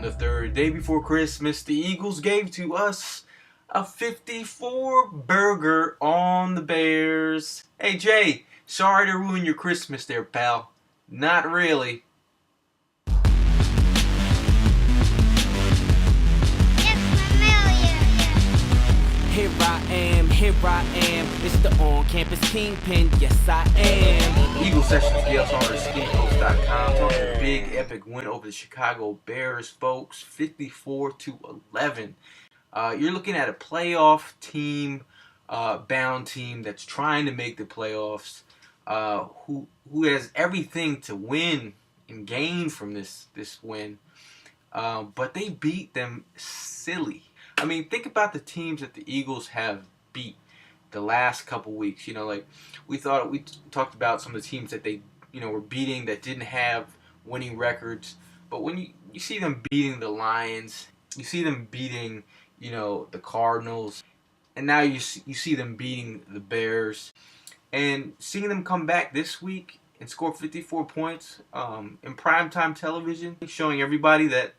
On the third day before Christmas, the Eagles gave to us a 54 burger on the Bears. Hey Jay, sorry to ruin your Christmas there, pal. Not really. Here I am, it's the on-campus kingpin, yes I am. Eagle Sessions, Gayle, Saunders, SkinCoach.com. Talking a big epic win over the Chicago Bears, folks, 54-11. You're looking at a playoff team, bound team that's trying to make the playoffs, who has everything to win and gain from this win, but they beat them silly. I mean, think about the teams that the Eagles have beat the last couple weeks. You know, like we talked about some of the teams that they, were beating that didn't have winning records. But when you see them beating the Lions, you see them beating, the Cardinals, and now you see them beating the Bears, and seeing them come back this week and score 54 points in primetime television, showing everybody that,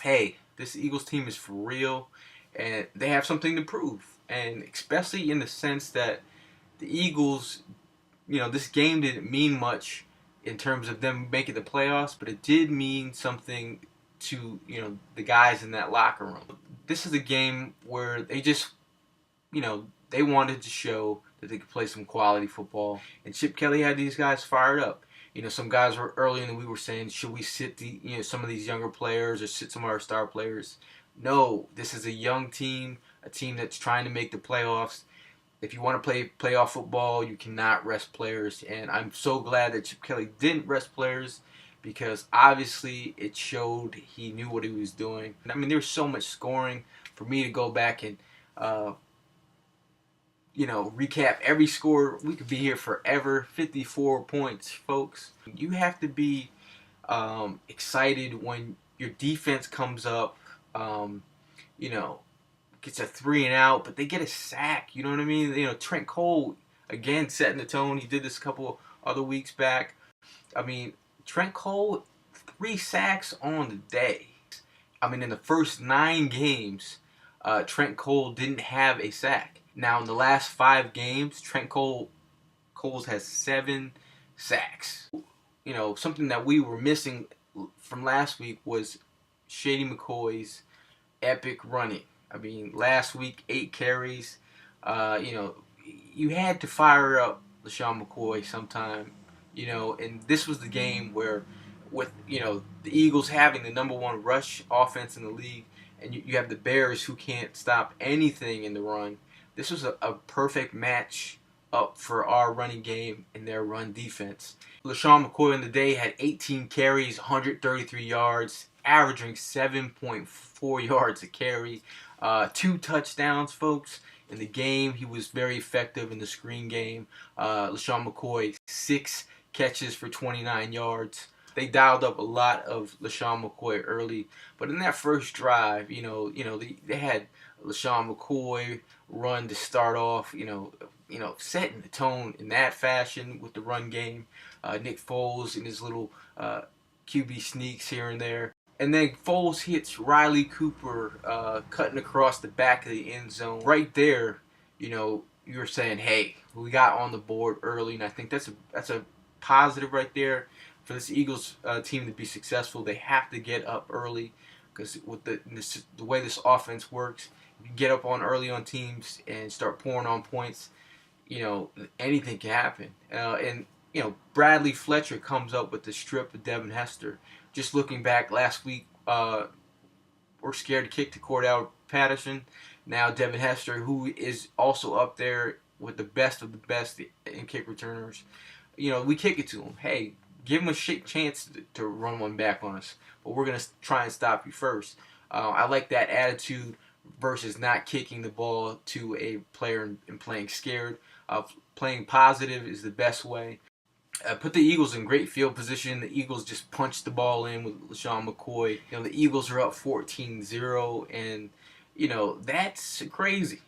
hey, this Eagles team is for real, and they have something to prove. And especially in the sense that the Eagles, this game didn't mean much in terms of them making the playoffs, but it did mean something to, the guys in that locker room. This is a game where they just, they wanted to show that they could play some quality football. And Chip Kelly had these guys fired up. Some guys were early in the week were saying, should we sit some of these younger players or sit some of our star players? No, this is a young team, a team that's trying to make the playoffs. If you want to play playoff football, you cannot rest players. And I'm so glad that Chip Kelly didn't rest players, because obviously it showed he knew what he was doing. I mean, there's so much scoring for me to go back and recap every score. We could be here forever. 54 points, folks. You have to be excited when your defense comes up, gets a 3 and out, but they get a sack. You know what I mean? Trent Cole, again, setting the tone. He did this a couple other weeks back. I mean, Trent Cole, 3 sacks on the day. I mean, in the first 9 games, Trent Cole didn't have a sack. Now, in the last 5 games, Trent Cole's has 7 sacks. Something that we were missing from last week was Shady McCoy's epic running. I mean, last week, 8 carries. You had to fire up LaShawn McCoy sometime, and this was the game where, with, the Eagles having the #1 rush offense in the league, and you have the Bears who can't stop anything in the run. This was a perfect match up for our running game and their run defense. LaShawn McCoy on the day had 18 carries, 133 yards, averaging 7.4 yards a carry. 2 touchdowns, folks. In the game, he was very effective in the screen game. LaShawn McCoy, 6 catches for 29 yards. They dialed up a lot of LaShawn McCoy early, but in that first drive, they had LaShawn McCoy run to start off, setting the tone in that fashion with the run game. Nick Foles in his little QB sneaks here and there. And then Foles hits Riley Cooper cutting across the back of the end zone. Right there, you're saying, hey, we got on the board early, and I think that's a positive right there. For this Eagles team to be successful, they have to get up early, because with the way this offense works, if you get up on early on teams and start pouring on points, anything can happen. And Bradley Fletcher comes up with the strip of Devin Hester. Just looking back last week, we're scared to kick to Cordell Patterson. Now Devin Hester, who is also up there with the best of the best in kick returners. We kick it to him. Hey, give him a chance to run one back on us, but we're going to try and stop you first. I like that attitude versus not kicking the ball to a player and playing scared. Playing positive is the best way. Put the Eagles in great field position. The Eagles just punched the ball in with LaShawn McCoy. The Eagles are up 14-0, and that's crazy.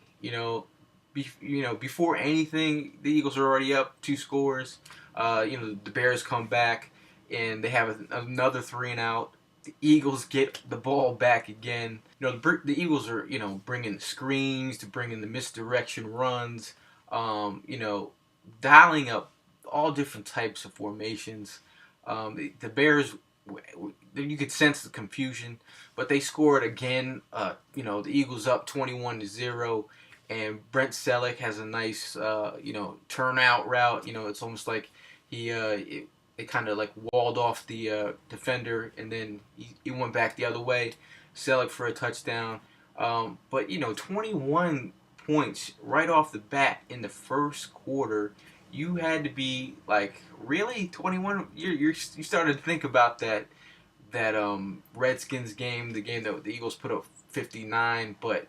Before anything, the Eagles are already up 2 scores. The Bears come back and they have another 3 and out. The Eagles get the ball back again. The Eagles are, bringing the screens, to bringing the misdirection runs, you know, dialing up all different types of formations. The Bears, you could sense the confusion, but they scored again. The Eagles up 21-0, and Brent Selleck has a nice, turnout route. It's almost like it kind of like walled off the defender, and then he went back the other way. Selleck for a touchdown. But 21 points right off the bat in the first quarter. You had to be like, really, 21? You started to think about that Redskins game, the game that the Eagles put up 59. But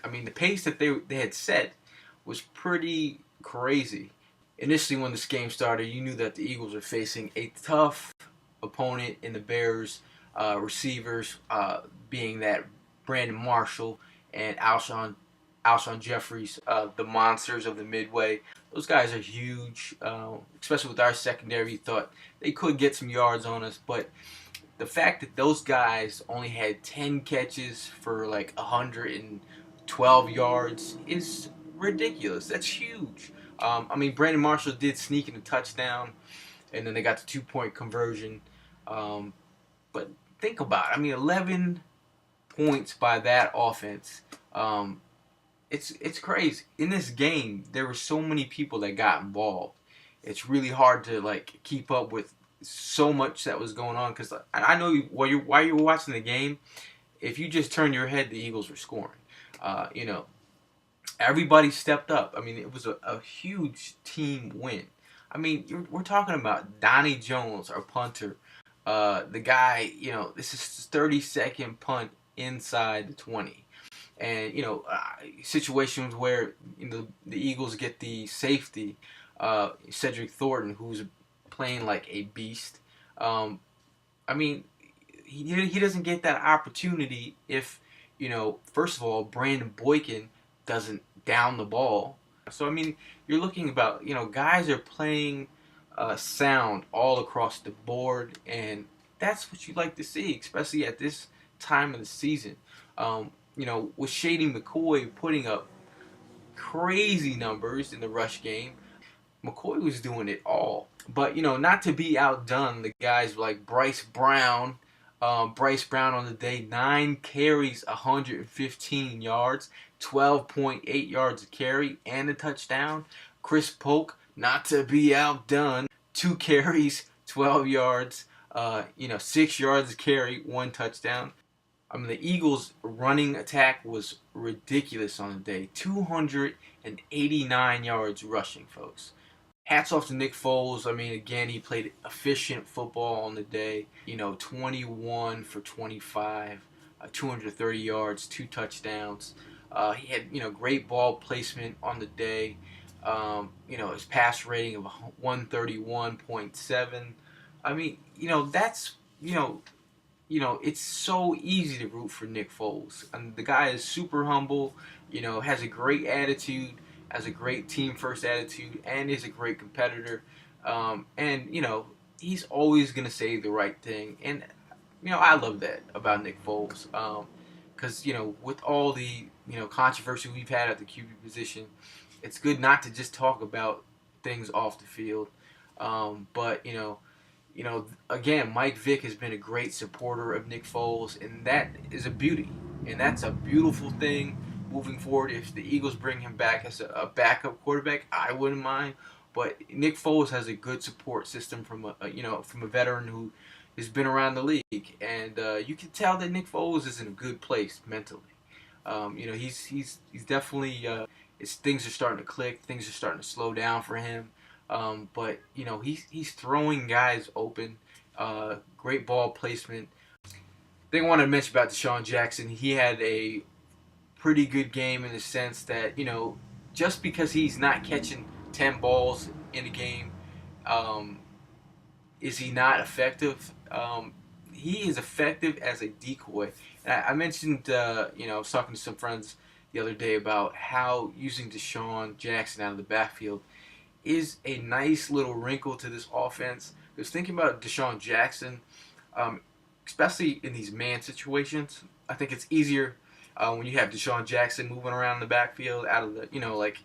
I mean, the pace that they had set was pretty crazy. Initially, when this game started, you knew that the Eagles were facing a tough opponent in the Bears receivers, being that Brandon Marshall and Alshon Jeffries, the monsters of the Midway. Those guys are huge, especially with our secondary. You thought they could get some yards on us, but the fact that those guys only had 10 catches for like 112 yards is ridiculous. That's huge. Brandon Marshall did sneak in a touchdown, and then they got the 2-point conversion. But think about it. 11 points by that offense. It's crazy. In this game, there were so many people that got involved. It's really hard to like keep up with so much that was going on, because I know while you were watching the game, if you just turned your head, the Eagles were scoring. Everybody stepped up. It was a huge team win. We're talking about Donnie Jones, our punter. The guy, this is his 30-second punt inside the 20. And, situations where the Eagles get the safety, Cedric Thornton, who's playing like a beast. He doesn't get that opportunity if, first of all, Brandon Boykin doesn't down the ball. So, you're looking about, guys are playing sound all across the board, and that's what you like to see, especially at this time of the season. With Shady McCoy putting up crazy numbers in the rush game, McCoy was doing it all. But, not to be outdone, the guys like Bryce Brown on the day, 9 carries, 115 yards, 12.8 yards a carry, and a touchdown. Chris Polk, not to be outdone, 2 carries, 12 yards, 6 yards a carry, 1 touchdown. The Eagles' running attack was ridiculous on the day. 289 yards rushing, folks. Hats off to Nick Foles. Again, he played efficient football on the day. 21 for 25, 230 yards, 2 touchdowns. He had, great ball placement on the day. His pass rating of 131.7. That's, it's so easy to root for Nick Foles. The guy is super humble, has a great attitude, has a great team first attitude, and is a great competitor. He's always going to say the right thing. And, I love that about Nick Foles. Because, with all the, controversy we've had at the QB position, it's good not to just talk about things off the field. But, again, Mike Vick has been a great supporter of Nick Foles, and that is a beauty. And that's a beautiful thing moving forward. If the Eagles bring him back as a backup quarterback, I wouldn't mind. But Nick Foles has a good support system from a veteran who has been around the league, and you can tell that Nick Foles is in a good place mentally. He's definitely things are starting to click, things are starting to slow down for him. But he's throwing guys open, great ball placement. Thing I wanted to mention about Deshaun Jackson, he had a pretty good game in the sense that, just because he's not catching 10 balls in a game, is he not effective? He is effective as a decoy. And I mentioned, I was talking to some friends the other day about how using Deshaun Jackson out of the backfield is a nice little wrinkle to this offense. Because thinking about Deshaun Jackson, especially in these man situations. I think it's easier when you have Deshaun Jackson moving around in the backfield out of the, like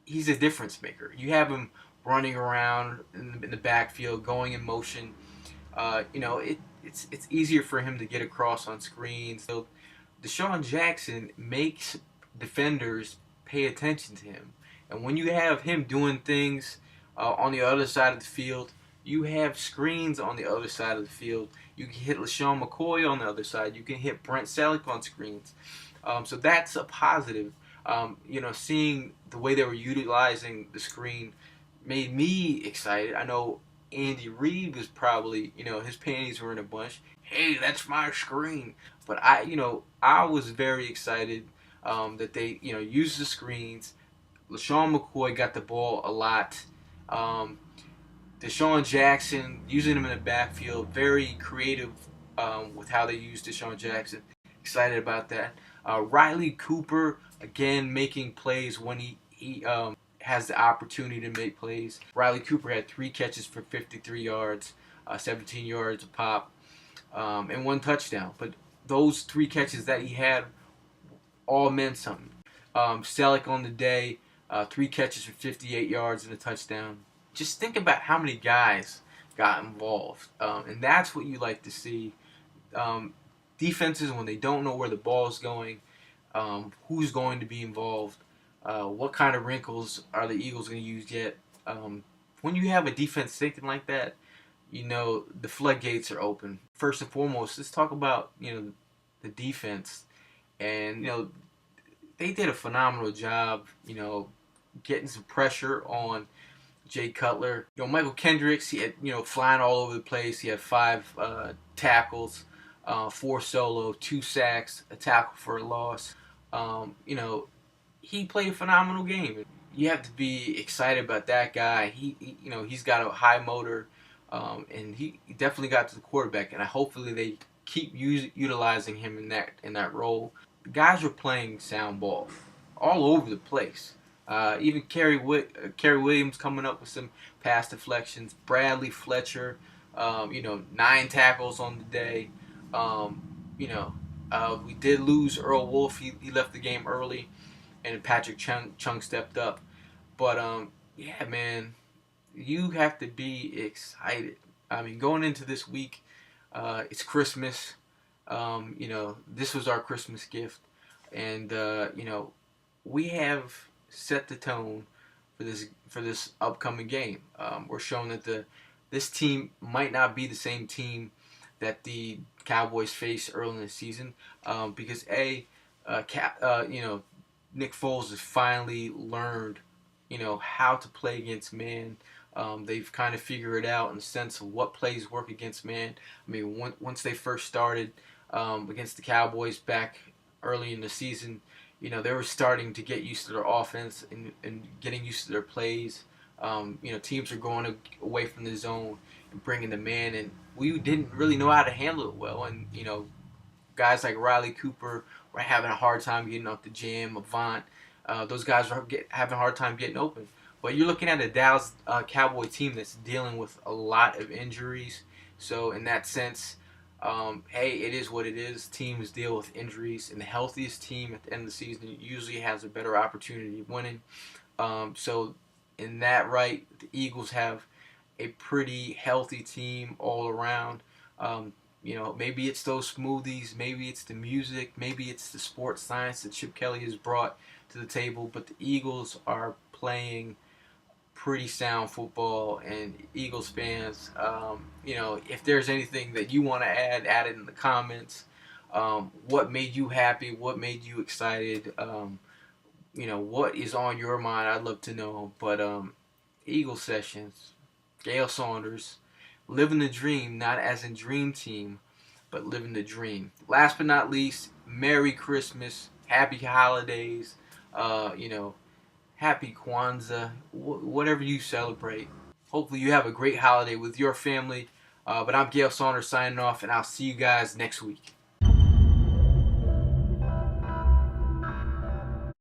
he's a difference maker. You have him running around in the backfield, going in motion. It's easier for him to get across on screens. So Deshaun Jackson makes defenders pay attention to him, and when you have him doing things on the other side of the field, you have screens on the other side of the field. You can hit LaShawn McCoy on the other side. You can hit Brent Selleck on screens. So that's a positive. Seeing the way they were utilizing the screen made me excited. I know Andy Reid was probably, his panties were in a bunch. Hey, that's my screen. But I was very excited that they, used the screens. LaShawn McCoy got the ball a lot. Deshaun Jackson, using him in the backfield, very creative with how they used Deshaun Jackson. Excited about that. Riley Cooper, again, making plays when he has the opportunity to make plays. Riley Cooper had 3 catches for 53 yards, 17 yards a pop, and 1 touchdown. But those 3 catches that he had all meant something. Selleck on the day, 3 catches for 58 yards and a touchdown. Just think about how many guys got involved, and that's what you like to see. Defenses, when they don't know where the ball is going, who's going to be involved, what kind of wrinkles are the Eagles going to use yet. When you have a defense thinking like that, the floodgates are open. First and foremost, let's talk about the defense, and they did a phenomenal job, getting some pressure on Jay Cutler. Michael Kendricks, he had, flying all over the place. He had 5 tackles, 4 solo, 2 sacks, a tackle for a loss. He played a phenomenal game. You have to be excited about that guy. He's got a high motor, and he definitely got to the quarterback. And hopefully they keep utilizing him in that role. The guys were playing sound ball all over the place. Even Kerry Williams coming up with some pass deflections. Bradley Fletcher, 9 tackles on the day. We did lose Earl Wolf. He left the game early, and Patrick Chung stepped up. But yeah, man, you have to be excited. I mean, going into this week, it's Christmas. This was our Christmas gift, and we have set the tone for this upcoming game. We're showing that this team might not be the same team that the Cowboys faced early in the season, because Nick Foles has finally learned how to play against man. They've kind of figured it out in the sense of what plays work against man. I mean, once they first started against the Cowboys back early in the season, they were starting to get used to their offense and getting used to their plays. Teams are going away from the zone and bringing the man, and we didn't really know how to handle it well. And, guys like Riley Cooper were having a hard time getting off the jam. Avant, those guys were having a hard time getting open. But you're looking at a Dallas Cowboy team that's dealing with a lot of injuries. So in that sense, hey, it is what it is. Teams deal with injuries, and the healthiest team at the end of the season usually has a better opportunity of winning. So in that right, the Eagles have a pretty healthy team all around. Maybe it's those smoothies, maybe it's the music, maybe it's the sports science that Chip Kelly has brought to the table, but the Eagles are playing pretty sound football. And Eagles fans, if there's anything that you want to add it in the comments. What made you happy? What made you excited? What is on your mind? I'd love to know. But Eagle Sessions, Gayle Saunders, living the dream, not as in dream team, but living the dream. Last but not least, Merry Christmas, Happy Holidays, Happy Kwanzaa, whatever you celebrate. Hopefully you have a great holiday with your family. But I'm Gayle Saunders signing off, and I'll see you guys next week.